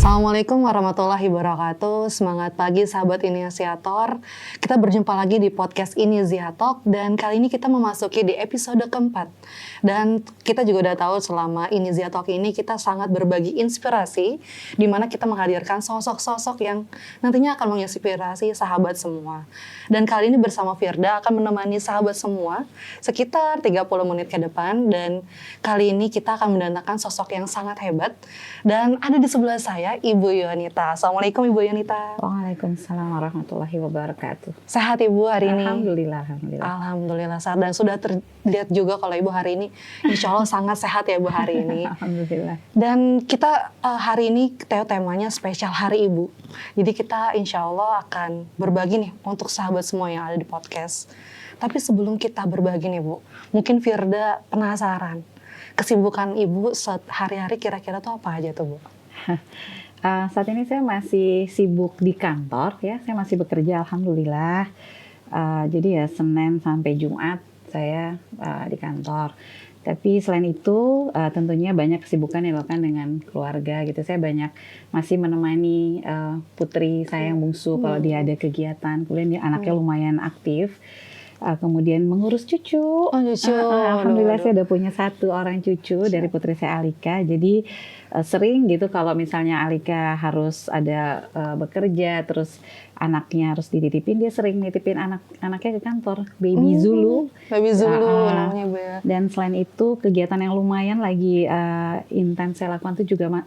Assalamualaikum warahmatullahi wabarakatuh. Semangat pagi sahabat Inisiator. Kita berjumpa lagi di podcast Inisiator dan kali ini kita memasuki di episode keempat. Dan kita juga udah tahu selama Inisiator ini kita sangat berbagi inspirasi di mana kita menghadirkan sosok-sosok yang nantinya akan menginspirasi sahabat semua. Dan kali ini bersama Firda akan menemani sahabat semua sekitar 30 menit ke depan dan kali ini kita akan mendatangkan sosok yang sangat hebat dan ada di sebelah saya Ibu Yonita. Assalamualaikum Ibu Yonita. Waalaikumsalam warahmatullahi wabarakatuh. Sehat Ibu hari ini? Alhamdulillah. Alhamdulillah sehat dan sudah terlihat juga kalau Ibu hari ini insya Allah sangat sehat ya Ibu hari ini. Alhamdulillah. Dan kita hari ini temanya spesial Hari Ibu. Jadi kita insya Allah akan berbagi nih untuk sahabat semua yang ada di podcast. Tapi sebelum kita berbagi nih Bu, mungkin Firda penasaran kesibukan Ibu sehari-hari kira-kira tuh apa aja tuh Bu? Saat ini saya masih sibuk di kantor ya, saya masih bekerja alhamdulillah. Jadi ya Senin sampai Jumat saya di kantor. Tapi selain itu tentunya banyak kesibukan yang dilakukan dengan keluarga gitu. Saya masih menemani putri saya yang bungsu kalau dia ada kegiatan. Kemudian dia anaknya lumayan aktif. Kemudian mengurus cucu. Alhamdulillah saya udah punya 1 orang cucu dari putri saya Alika. Jadi sering gitu kalau misalnya Alika harus ada bekerja, terus anaknya harus dititipin, dia sering nitipin anaknya ke kantor. Baby Zulu. Baby Zulu namanya Bu ya. Dan selain itu kegiatan yang lumayan lagi intens saya lakukan itu juga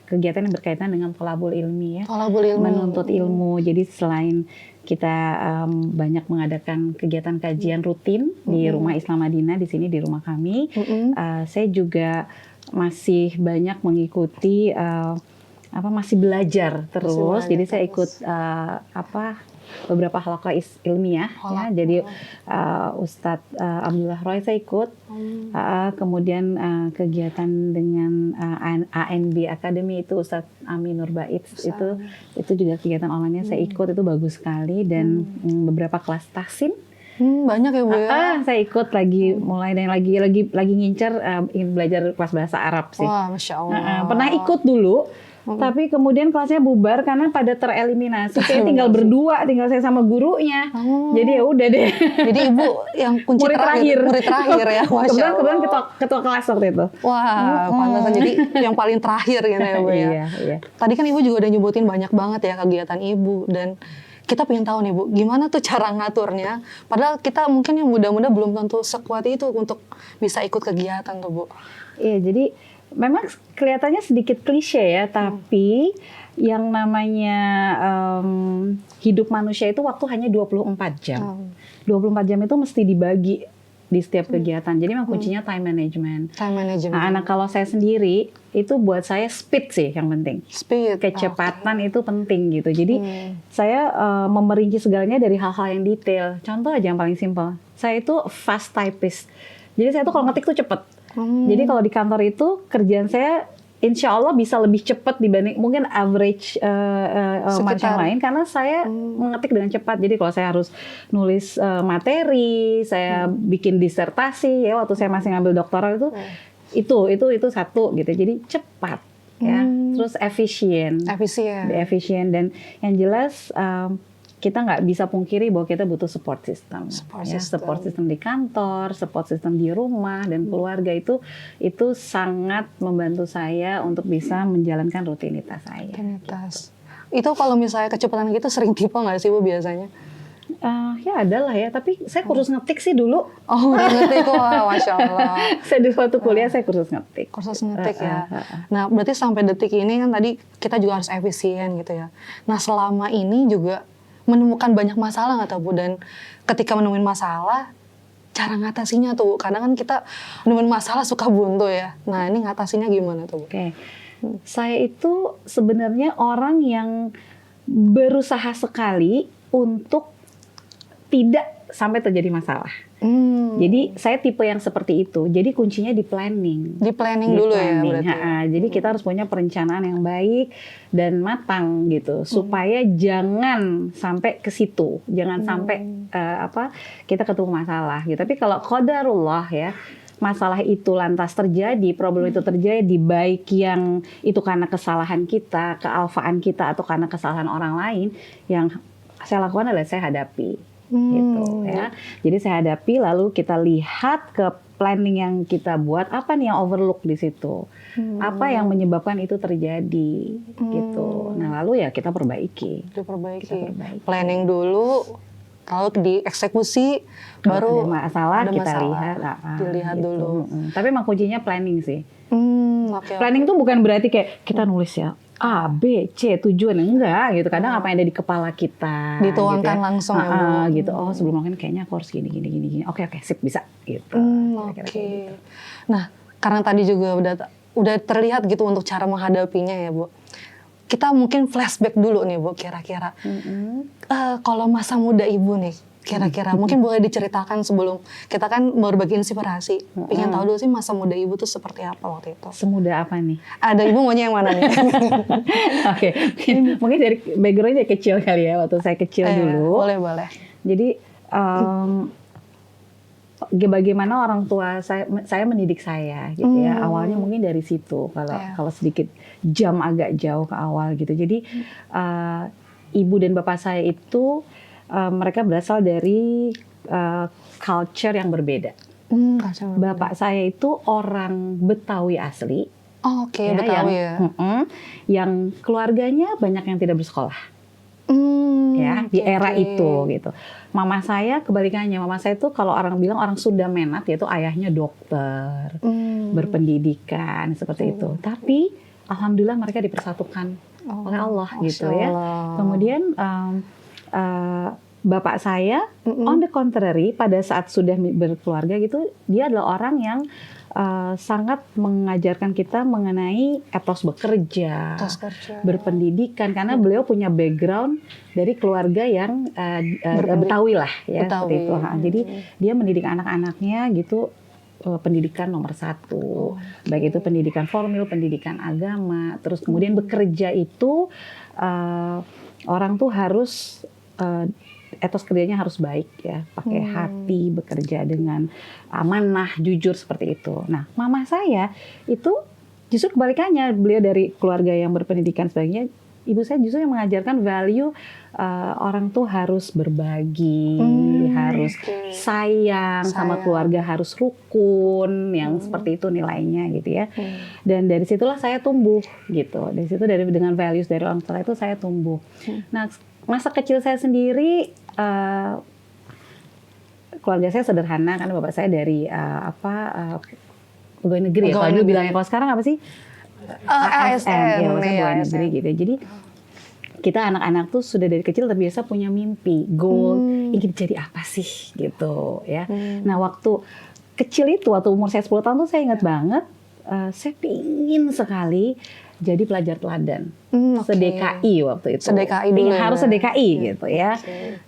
kegiatan yang berkaitan dengan thalabul ilmi ya. Thalabul ilmi. Menuntut ilmu. Jadi selain kita banyak mengadakan kegiatan kajian rutin di Rumah Islam Madinah di sini di rumah kami. Saya juga masih banyak mengikuti masih belajar terus. Jadi saya ikut beberapa halaqah ilmiah ya. Jadi Ustadz Abdullah Roy saya ikut. Kemudian kegiatan dengan ANB Academy itu Ustadz Aminur Bait itu juga kegiatan online-nya saya ikut, itu bagus sekali. Dan beberapa kelas tahsin banyak ya Bu ya. Saya ikut mulai dan lagi ngincer ingin belajar kelas bahasa Arab sih. Wah, Masya Allah. Pernah ikut dulu. Tapi kemudian kelasnya bubar karena pada tereliminasi. Kayak tinggal berdua, tinggal saya sama gurunya. Jadi ya udah deh. Jadi Ibu yang kunci murid terakhir ya. Kebetulan ketua kelas waktu itu. Wah, pantesan jadi yang paling terakhir gitu ya Bu ya. Iya. Tadi kan Ibu juga udah nyebutin banyak banget ya kegiatan Ibu dan kita pengen tahu nih Bu, gimana tuh cara ngaturnya? Padahal kita mungkin yang muda-muda belum tentu sekuat itu untuk bisa ikut kegiatan tuh Bu. Iya, jadi memang kelihatannya sedikit klise ya, tapi yang namanya hidup manusia itu waktu hanya 24 jam. 24 jam itu mesti dibagi di setiap kegiatan. Jadi memang kuncinya time management. Nah, kalau saya sendiri itu buat saya speed sih yang penting. Speed. Kecepatan itu penting gitu. Jadi saya memerinci segalanya dari hal-hal yang detail. Contoh aja yang paling simpel. Saya itu fast typist. Jadi saya tuh kalau ngetik tuh cepet. Jadi kalau di kantor itu kerjaan saya insya Allah bisa lebih cepat dibanding mungkin average macam lain karena saya mengetik dengan cepat. Jadi kalau saya harus nulis materi, saya bikin disertasi ya waktu saya masih ngambil doktoral itu satu gitu. Jadi cepat ya, terus efisien dan yang jelas kita nggak bisa pungkiri bahwa kita butuh support system. Support system di kantor, support system di rumah dan keluarga itu sangat membantu saya untuk bisa menjalankan rutinitas saya. Itu kalau misalnya kecepatan gitu sering tipe nggak sih Bu biasanya? Ya adalah ya, tapi saya kursus ngetik sih dulu. Udah ngetik, wah Masya Allah. Saya dulu waktu kuliah saya kursus ngetik. Ya. Nah berarti sampai detik ini kan tadi kita juga harus efisien gitu ya. Nah selama ini juga menemukan banyak masalah nggak tahu Bu, dan ketika menemukan masalah cara ngatasinya tuh kadang kan kita menemukan masalah suka buntu ya. Nah ini ngatasinya gimana tuh Bu? Saya itu sebenarnya orang yang berusaha sekali untuk tidak sampai terjadi masalah. Jadi saya tipe yang seperti itu. Jadi kuncinya di planning. Di planning dulu ya berarti. Jadi kita harus punya perencanaan yang baik dan matang gitu, supaya jangan sampai ke situ, jangan sampai kita ketemu masalah gitu. Tapi kalau qadarullah ya, masalah itu lantas terjadi, problem itu terjadi, baik yang itu karena kesalahan kita, kealfaan kita, atau karena kesalahan orang lain, yang saya lakukan adalah saya hadapi, gitu ya. Jadi saya hadapi, lalu kita lihat ke planning yang kita buat, apa nih yang overlook di situ, apa yang menyebabkan itu terjadi, gitu. Nah lalu ya kita perbaiki. Planning dulu, lalu dieksekusi, baru ada masalah ada kita masalah. lihat, Dilihat gitu. dulu. Tapi emang kuncinya planning sih. Oke. Planning tuh bukan berarti kayak kita nulis ya A, B, C tujuan, enggak gitu. Kadang apa yang ada di kepala kita Dituangkan gitu ya. langsung ya, Bu. Gitu. Oh sebelum makan kayaknya aku harus gini. Oke sip bisa gitu. Oke. Gitu. Nah, karena tadi juga udah terlihat gitu untuk cara menghadapinya ya, Bu. Kita mungkin flashback dulu nih, Bu, kira-kira. Kalau masa muda Ibu nih, kira-kira mungkin boleh diceritakan sebelum kita kan berbagi inspirasi. Pengen tahu dulu sih masa muda Ibu tuh seperti apa waktu itu. Semudah apa nih? Ada Ibu maunya yang mana nih? Oke, mungkin dari backgroundnya kecil kali ya, waktu saya kecil dulu. Boleh. Jadi bagaimana orang tua saya mendidik saya gitu ya. Awalnya mungkin dari situ, kalau sedikit jam agak jauh ke awal gitu. Jadi ibu dan bapak saya itu mereka berasal dari culture yang berbeda. Bapak saya itu orang Betawi asli. Oke, Betawi ya. Yang keluarganya banyak yang tidak bersekolah. Ya, di era itu gitu. Mama saya kebalikannya. Mama saya itu kalau orang bilang orang Sunda Menat, yaitu ayahnya dokter, berpendidikan seperti itu. Tapi alhamdulillah mereka dipersatukan oleh Allah gitu ya. Kemudian bapak saya on the contrary, pada saat sudah berkeluarga gitu, dia adalah orang yang sangat mengajarkan kita mengenai etos bekerja, berpendidikan, karena beliau punya background dari keluarga yang Betawi lah ya, seperti itu. Jadi dia mendidik anak-anaknya gitu, pendidikan nomor 1, baik itu pendidikan formal, pendidikan agama, terus kemudian bekerja itu orang tuh harus etos kerjanya harus baik ya, pakai hati, bekerja dengan amanah, jujur seperti itu. Nah, mama saya itu justru kebalikannya, beliau dari keluarga yang berpendidikan sebagainya. Ibu saya justru yang mengajarkan value orang tuh harus berbagi, harus sayang sama keluarga, harus rukun, yang seperti itu nilainya gitu ya. Dan dari situlah saya tumbuh gitu. Dari situ dengan values dari orang tua itu saya tumbuh. Nah, masa kecil saya sendiri, keluarga saya sederhana karena bapak saya dari pegawai negeri ya. Kalau dulu bilangnya, kalau sekarang apa sih? ASN, ya pegawai negeri gitu. Jadi kita anak-anak tuh sudah dari kecil terbiasa punya mimpi, goal, ingin jadi apa sih gitu ya. Nah waktu kecil itu, waktu umur saya 10 tahun tuh saya ingat banget, saya pingin sekali jadi pelajar teladan, se-DKI waktu itu. Se-DKI dulu ya. Harus se-DKI gitu ya.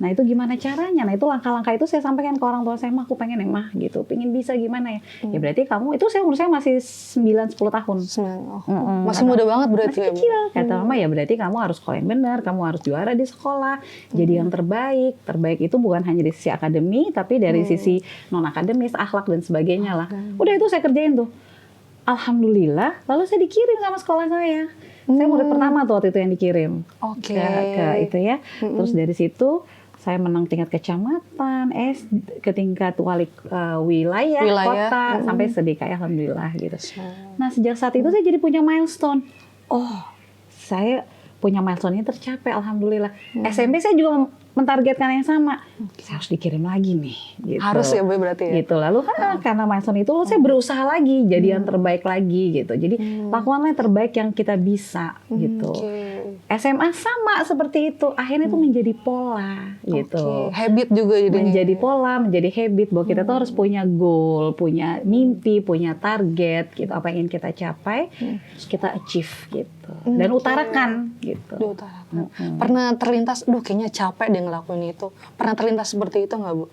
Nah itu gimana caranya? Nah itu langkah-langkah itu saya sampaikan ke orang tua saya, mah aku pengen ya mah gitu, pengen bisa gimana ya. Ya berarti kamu, itu umur saya masih 9-10 tahun. Masih muda banget berarti. Masih kecil. Kata mama ya berarti kamu harus sekolah yang benar, kamu harus juara di sekolah, jadi yang terbaik. Terbaik itu bukan hanya dari sisi akademi, tapi dari sisi non-akademis, akhlak dan sebagainya lah. Udah itu saya kerjain tuh. Alhamdulillah, lalu saya dikirim sama sekolah saya. Saya murid pertama tuh waktu itu yang dikirim ke itu ya. Terus dari situ saya menang tingkat kecamatan, ke tingkat wali wilayah, kota, sampai se-DKI alhamdulillah gitu. Nah sejak saat itu saya jadi punya milestone. Oh, saya punya milestone ini tercapai alhamdulillah. SMP saya juga mentargetkan yang sama. Saya harus dikirim lagi nih. Gitu. Harus ya Bu berarti ya? Gitu. Lalu karena milestone itu saya berusaha lagi jadi yang terbaik lagi gitu. Jadi lakukanlah yang terbaik yang kita bisa gitu. SMA sama seperti itu. Akhirnya itu menjadi pola gitu. Habit juga jadinya. Menjadi pola, menjadi habit bahwa kita tuh harus punya goal, punya mimpi, punya target gitu. Apa yang ingin kita capai, terus kita achieve gitu. Dan utarakan gitu. Pernah terlintas, kayaknya capek deh ngelakuin itu. Pernah terlintas seperti itu nggak Bu?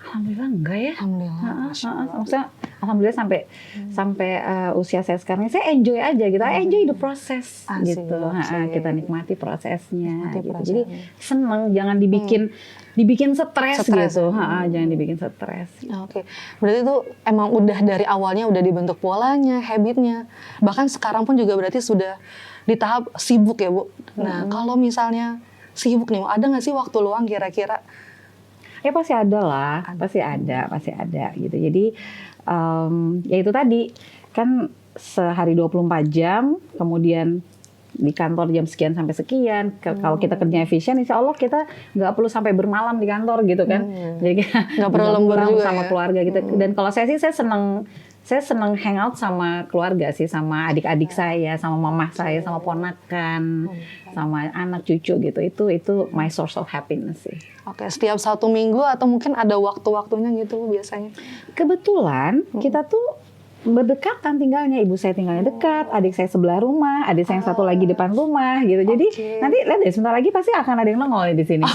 Alhamdulillah enggak ya. Alhamdulillah. Masya Allah. Maksudnya alhamdulillah sampai usia saya sekarang ini saya enjoy aja gitu. I enjoy the process Asik, gitu. asik. Kita nikmati prosesnya Nikmati gitu. prosesnya. Jadi seneng, jangan dibikin stres gitu. Jangan dibikin stres. Oke, berarti itu emang udah dari awalnya udah dibentuk polanya, habitnya. Bahkan sekarang pun juga berarti sudah di tahap sibuk ya Bu. Nah kalau misalnya sibuk nih, ada nggak sih waktu luang kira-kira? Ya pasti ada lah, pasti ada gitu. Jadi ya itu tadi kan sehari 24 jam, kemudian di kantor jam sekian sampai sekian. Kalau kita kerja efisien, insya Allah kita nggak perlu sampai bermalam di kantor gitu kan. Jadi Nggak perlu lembur juga sama ya? Keluarga gitu. Dan kalau saya sih saya seneng hangout sama keluarga sih, sama adik-adik saya, sama mama saya, sama ponakan, sama anak cucu gitu. Itu my source of happiness sih. Oke, setiap 1 minggu atau mungkin ada waktu-waktunya gitu Bu, biasanya? Kebetulan kita tuh berdekatan tinggalnya, ibu saya tinggalnya dekat, adik saya sebelah rumah, adik saya yang satu lagi depan rumah gitu. Jadi nanti lihat deh sebentar lagi pasti akan ada yang nongol di sini.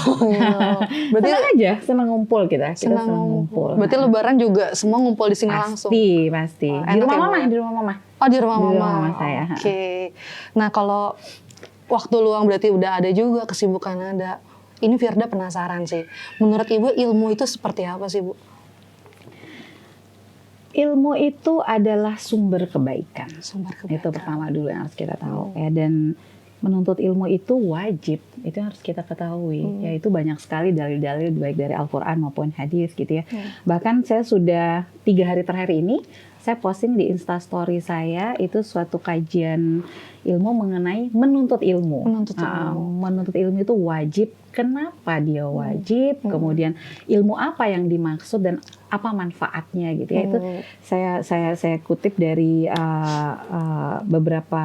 Berarti senang aja, senang ngumpul kita senang ngumpul. Berarti Lebaran juga semua ngumpul di sini langsung. Pasti. Di rumah mama, di rumah mama. Oh, di rumah mama. Di rumah saya. Oke. Nah, kalau waktu luang berarti udah ada juga, kesibukan ada. Ini Firda penasaran sih. Menurut Ibu ilmu itu seperti apa sih, Bu? Ilmu itu adalah sumber kebaikan. Sumber kebaikan. Itu pertama dulu yang harus kita tahu. Ya, dan menuntut ilmu itu wajib. Itu harus kita ketahui. Yaitu banyak sekali dalil-dalil baik dari Al-Quran maupun hadis gitu ya. Bahkan saya sudah 3 hari terakhir ini, saya posting di Instastory saya itu suatu kajian ilmu mengenai menuntut ilmu. Menuntut ilmu itu wajib. Kenapa dia wajib? Kemudian ilmu apa yang dimaksud dan apa manfaatnya gitu ya. Itu saya kutip dari beberapa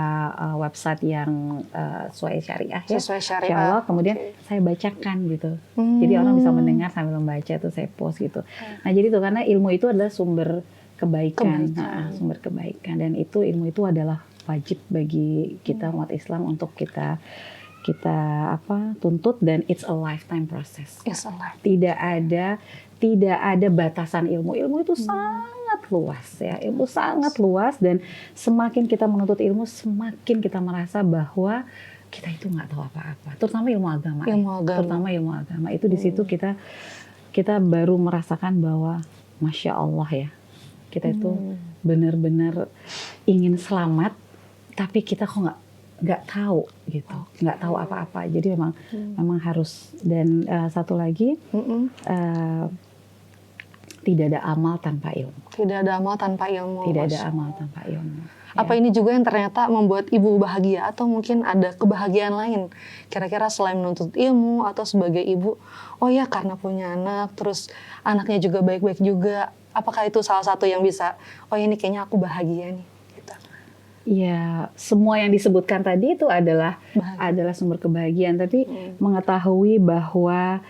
website yang sesuai syariah ya. Sesuai syariah. Insya Allah, kemudian saya bacakan gitu. Jadi orang bisa mendengar sambil membaca, itu saya post gitu. Nah jadi tuh karena ilmu itu adalah sumber kebaikan. Sumber kebaikan, dan itu ilmu itu adalah wajib bagi kita umat Islam untuk kita tuntut, dan it's a lifetime process. Tidak ada batasan ilmu. Ilmu itu sangat luas ya. Ilmu sangat luas, dan semakin kita menuntut ilmu, semakin kita merasa bahwa kita itu nggak tahu apa-apa. Terutama ilmu agama. Terutama ilmu agama itu di situ kita baru merasakan bahwa masya Allah ya. Kita itu benar-benar ingin selamat, tapi kita kok nggak tahu gitu, nggak tahu apa-apa. Jadi memang harus. Dan satu lagi, tidak ada amal tanpa ilmu. Tidak ada amal tanpa ilmu. Tidak ada amal tanpa ilmu. Apa ini juga yang ternyata membuat ibu bahagia, atau mungkin ada kebahagiaan lain kira-kira selain menuntut ilmu atau sebagai ibu? Oh ya, karena punya anak, terus anaknya juga baik-baik juga. Apakah itu salah satu yang bisa, oh ini kayaknya aku bahagia nih? Gitu. Ya, semua yang disebutkan tadi itu adalah sumber kebahagiaan. Tapi mengetahui bahwa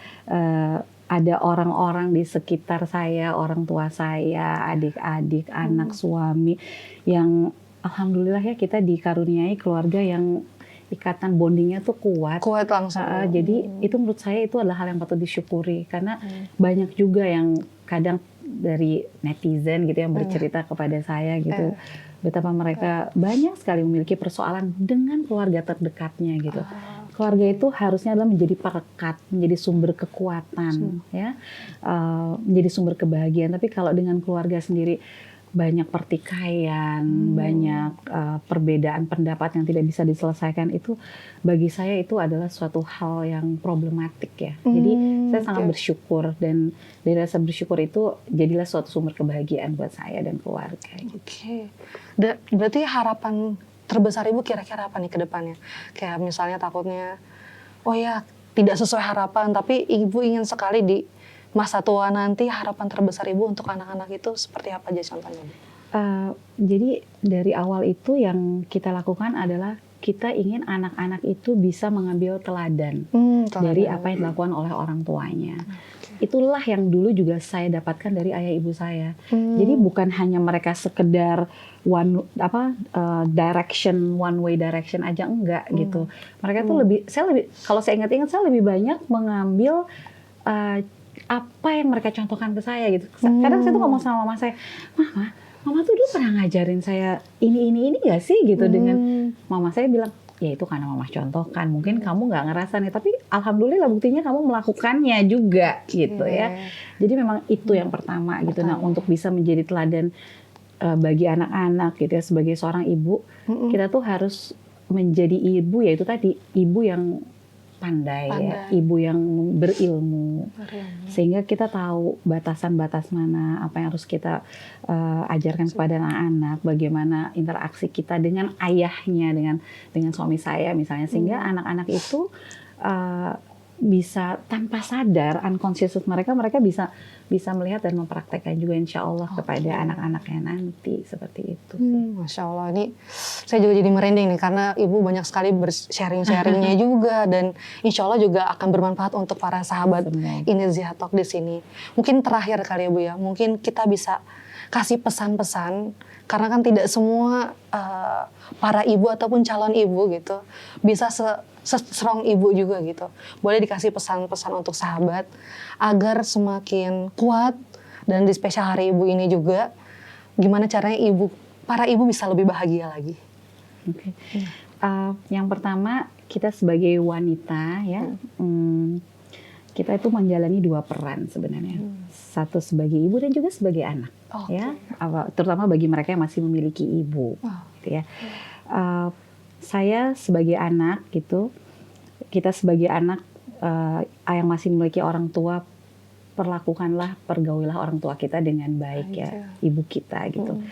ada orang-orang di sekitar saya, orang tua saya, adik-adik, anak, suami, yang alhamdulillah ya kita dikaruniai keluarga yang ikatan bondingnya tuh kuat. Kuat langsung. Jadi itu menurut saya itu adalah hal yang patut disyukuri, karena banyak juga yang kadang dari netizen gitu yang bercerita kepada saya gitu, betapa mereka banyak sekali memiliki persoalan dengan keluarga terdekatnya gitu. Keluarga itu harusnya adalah menjadi perekat, menjadi sumber kekuatan, ya, menjadi sumber kebahagiaan. Tapi kalau dengan keluarga sendiri banyak pertikaian, banyak perbedaan pendapat yang tidak bisa diselesaikan, itu bagi saya itu adalah suatu hal yang problematik ya. Jadi saya sangat bersyukur, dan dari rasa bersyukur itu jadilah suatu sumber kebahagiaan buat saya dan keluarga. Oke. Berarti harapan terbesar Ibu kira-kira apa nih ke depannya? Kayak misalnya takutnya, oh ya tidak sesuai harapan, tapi Ibu ingin sekali di masa tua nanti, harapan terbesar Ibu untuk anak-anak itu seperti apa aja contohnya? Jadi dari awal itu yang kita lakukan adalah kita ingin anak-anak itu bisa mengambil teladan dari apa yang dilakukan oleh orang tuanya. Itulah yang dulu juga saya dapatkan dari ayah ibu saya. Jadi bukan hanya mereka sekedar one way direction aja, enggak gitu. Mereka tuh kalau saya ingat-ingat, saya lebih banyak mengambil apa yang mereka contohkan ke saya gitu. Kadang saya tuh ngomong sama mama saya, mama tuh dulu pernah ngajarin saya ini gak sih gitu. Dengan mama saya bilang, ya itu karena mama contohkan, mungkin kamu nggak ngerasa nih, tapi alhamdulillah buktinya kamu melakukannya juga gitu ya. Jadi memang itu yang pertama gitu. Nah, untuk bisa menjadi teladan bagi anak-anak gitu ya, sebagai seorang ibu, kita tuh harus menjadi ibu, yaitu tadi ibu yang pandai. Ya, ibu yang berilmu, sehingga kita tahu batasan-batas mana, apa yang harus kita ajarkan kepada anak-anak, bagaimana interaksi kita dengan ayahnya, dengan suami saya misalnya, sehingga anak-anak itu bisa tanpa sadar, unconscious mereka bisa melihat dan mempraktekkan juga insya Allah kepada anak-anaknya nanti, seperti itu. Masya Allah, ini saya juga jadi merinding nih, karena Ibu banyak sekali sharing-sharingnya juga, dan insya Allah juga akan bermanfaat untuk para sahabat ini Ziatok di sini. Mungkin terakhir kali ya Bu ya, mungkin kita bisa kasih pesan-pesan, karena kan tidak semua para ibu ataupun calon ibu gitu bisa strong ibu juga gitu. Boleh dikasih pesan-pesan untuk sahabat agar semakin kuat, dan di spesial hari ibu ini juga gimana caranya para ibu bisa lebih bahagia lagi. Yang pertama, kita sebagai wanita ya, kita itu menjalani dua peran sebenarnya. Satu sebagai ibu dan juga sebagai anak, ya. Terutama bagi mereka yang masih memiliki ibu, gitu ya. Saya sebagai anak gitu, kita sebagai anak yang masih memiliki orang tua, pergaulilah orang tua kita dengan baik ya, ibu kita gitu.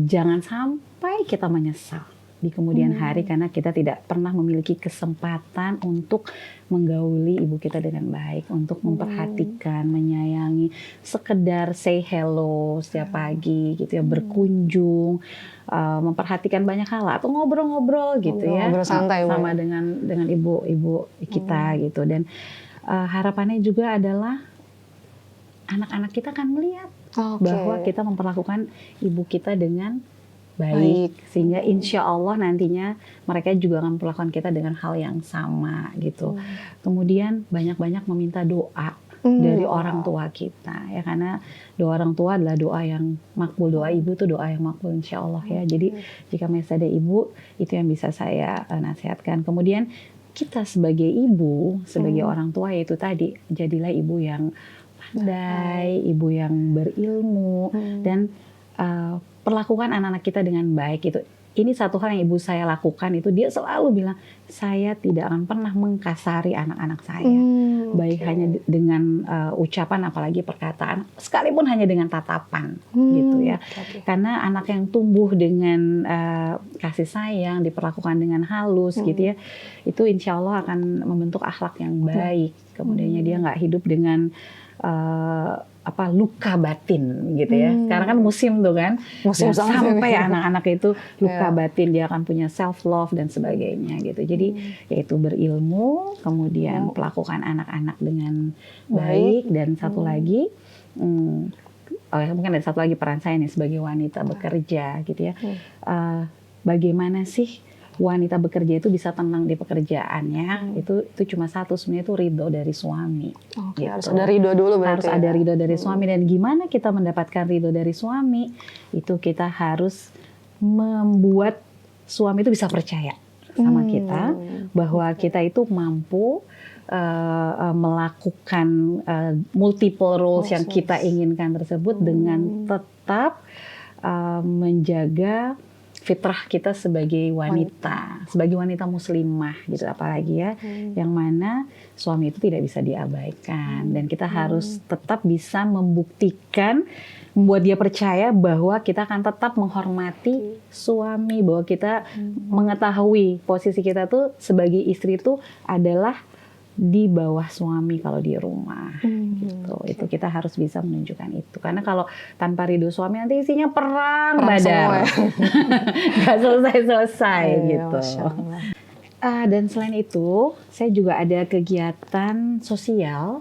Jangan sampai kita menyesal di kemudian hari karena kita tidak pernah memiliki kesempatan untuk menggauli ibu kita dengan baik, untuk memperhatikan, menyayangi, sekedar say hello setiap pagi gitu ya, berkunjung, memperhatikan banyak hal atau ngobrol-ngobrol gitu ya, santai, sama dengan ibu kita gitu. Dan harapannya juga adalah anak-anak kita akan melihat bahwa kita memperlakukan ibu kita dengan baik, sehingga insya Allah nantinya mereka juga akan memperlakukan kita dengan hal yang sama gitu. Kemudian banyak-banyak meminta doa dari orang tua kita ya, karena doa orang tua adalah doa yang makbul, doa ibu itu doa yang makbul insya Allah ya. Jadi jika masih ada ibu, itu yang bisa saya nasihatkan. Kemudian kita sebagai ibu, sebagai orang tua, yaitu tadi jadilah ibu yang pandai, ibu yang berilmu, dan perlakukan anak-anak kita dengan baik itu. Ini satu hal yang ibu saya lakukan, itu dia selalu bilang, saya tidak akan pernah mengkasari anak-anak saya. Baik hanya dengan ucapan, apalagi perkataan, sekalipun hanya dengan tatapan gitu ya. Karena anak yang tumbuh dengan kasih sayang, diperlakukan dengan halus gitu ya, itu insya Allah akan membentuk akhlak yang baik. Kemudiannya dia nggak hidup dengan luka batin gitu ya. Sekarang kan musim tuh kan, sampai anak-anak itu luka batin, dia akan punya self love dan sebagainya gitu. Jadi yaitu berilmu, kemudian perlakukan anak-anak dengan baik, dan satu lagi mungkin ada satu lagi peran saya nih sebagai wanita bekerja gitu ya. Bagaimana sih wanita bekerja itu bisa tenang di pekerjaannya? Itu cuma satu sebenarnya, itu ridho dari suami. Gitu. Harus ada ridho dulu berarti. Harus ada ridho dari suami. Dan gimana kita mendapatkan ridho dari suami? Itu kita harus membuat suami itu bisa percaya sama kita, bahwa kita itu mampu melakukan multiple roles yang kita inginkan tersebut dengan tetap menjaga fitrah kita sebagai wanita, sebagai wanita muslimah gitu, apalagi ya, yang mana suami itu tidak bisa diabaikan, dan kita harus tetap bisa membuktikan, membuat dia percaya bahwa kita akan tetap menghormati suami, bahwa kita mengetahui posisi kita tuh sebagai istri itu adalah di bawah suami kalau di rumah gitu. Itu kita harus bisa menunjukkan itu, karena kalau tanpa ridho suami nanti isinya perang badar, nggak selesai gitu. Dan selain itu Saya juga ada kegiatan sosial.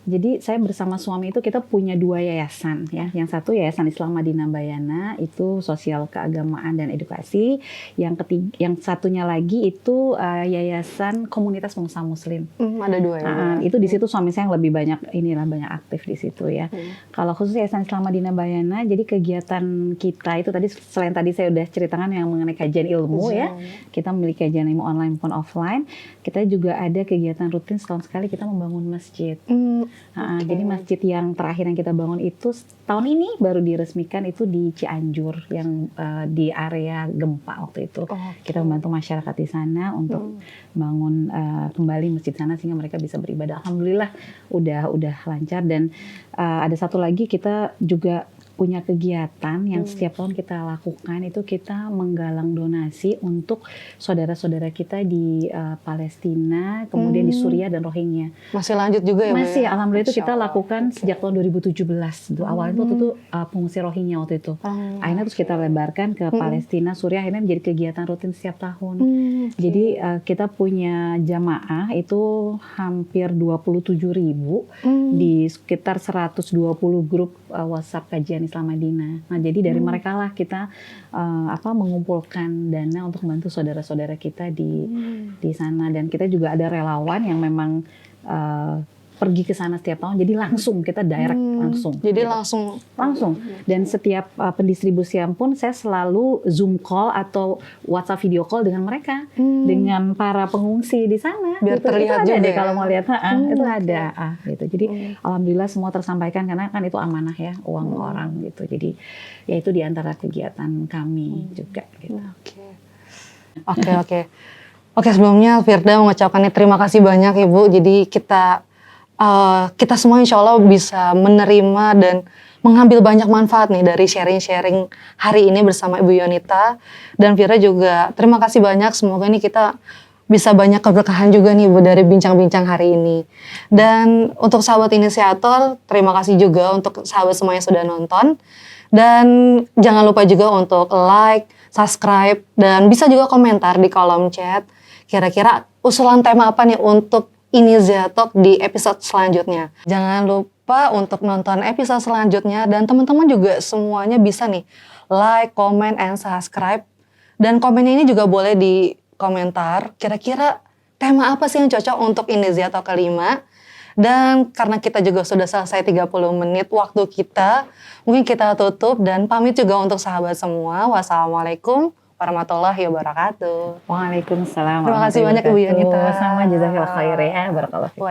Jadi saya bersama suami itu kita punya 2 yayasan ya. Yang satu Yayasan Islam Madinah Bayana itu sosial keagamaan dan edukasi. Yang satunya lagi itu Yayasan Komunitas Pengusaha Muslim. Ada 2 ya. Itu di situ suami saya yang lebih banyak banyak aktif di situ ya. Kalau khusus Yayasan Islam Madinah Bayana, jadi kegiatan kita itu tadi selain tadi saya udah ceritakan yang mengenai kajian ilmu ya. Kita memiliki kajian ilmu online maupun offline. Kita juga ada kegiatan rutin setahun sekali kita membangun masjid. Jadi masjid yang terakhir yang kita bangun itu tahun ini baru diresmikan itu di Cianjur yang di area gempa waktu itu. Kita membantu masyarakat di sana untuk bangun kembali masjid sana sehingga mereka bisa beribadah. Alhamdulillah udah lancar dan ada satu lagi kita juga punya kegiatan yang setiap tahun kita lakukan itu kita menggalang donasi untuk saudara-saudara kita di Palestina, kemudian di Suriah dan Rohingya. Masih lanjut juga ya? Masih, alhamdulillah itu kita lakukan sejak tahun 2017. Awalnya waktu itu pengungsi Rohingya waktu itu. Akhirnya terus kita lebarkan ke Palestina, Suriah, akhirnya menjadi kegiatan rutin setiap tahun. Jadi kita punya jamaah itu hampir 27.000 di sekitar 120 grup WhatsApp kajian Islam Madinah. Nah, jadi dari mereka lah kita mengumpulkan dana untuk membantu saudara-saudara kita di sana, dan kita juga ada relawan yang memang pergi ke sana setiap tahun. Jadi langsung kita direct langsung. Jadi gitu. langsung. Dan setiap pendistribusian pun saya selalu Zoom call atau WhatsApp video call dengan mereka, dengan para pengungsi di sana. Biar gitu. terlihat itu juga ada deh ya? kalau mau lihat, itu ada. Gitu. Jadi alhamdulillah semua tersampaikan karena kan itu amanah ya, uang orang gitu. Jadi ya itu diantara kegiatan kami juga. Gitu. Oke, sebelumnya Firda mengucapkan terima kasih banyak Ibu. Jadi kita semua insya Allah bisa menerima dan mengambil banyak manfaat nih dari sharing-sharing hari ini bersama Ibu Yonita. Dan Firda juga terima kasih banyak, semoga ini kita bisa banyak keberkahan juga nih Ibu dari bincang-bincang hari ini. Dan untuk sahabat inisiator, terima kasih juga untuk sahabat semua yang sudah nonton. Dan jangan lupa juga untuk like, subscribe, dan bisa juga komentar di kolom chat. Kira-kira usulan tema apa nih untuk ini Ziatalk di episode selanjutnya. Jangan lupa untuk nonton episode selanjutnya, dan teman-teman juga semuanya bisa nih like, comment, and subscribe. Dan komennya ini juga boleh di komentar kira-kira tema apa sih yang cocok untuk ini Ziatalk kelima. Dan karena kita juga sudah selesai 30 menit waktu kita, mungkin kita tutup dan pamit juga untuk sahabat semua. Wassalamualaikum warahmatullahi wabarakatuh. Waalaikumsalam. Terima kasih banyak Ibu Yonita. Sama jazakallahu khair ya, barakallahu fiik.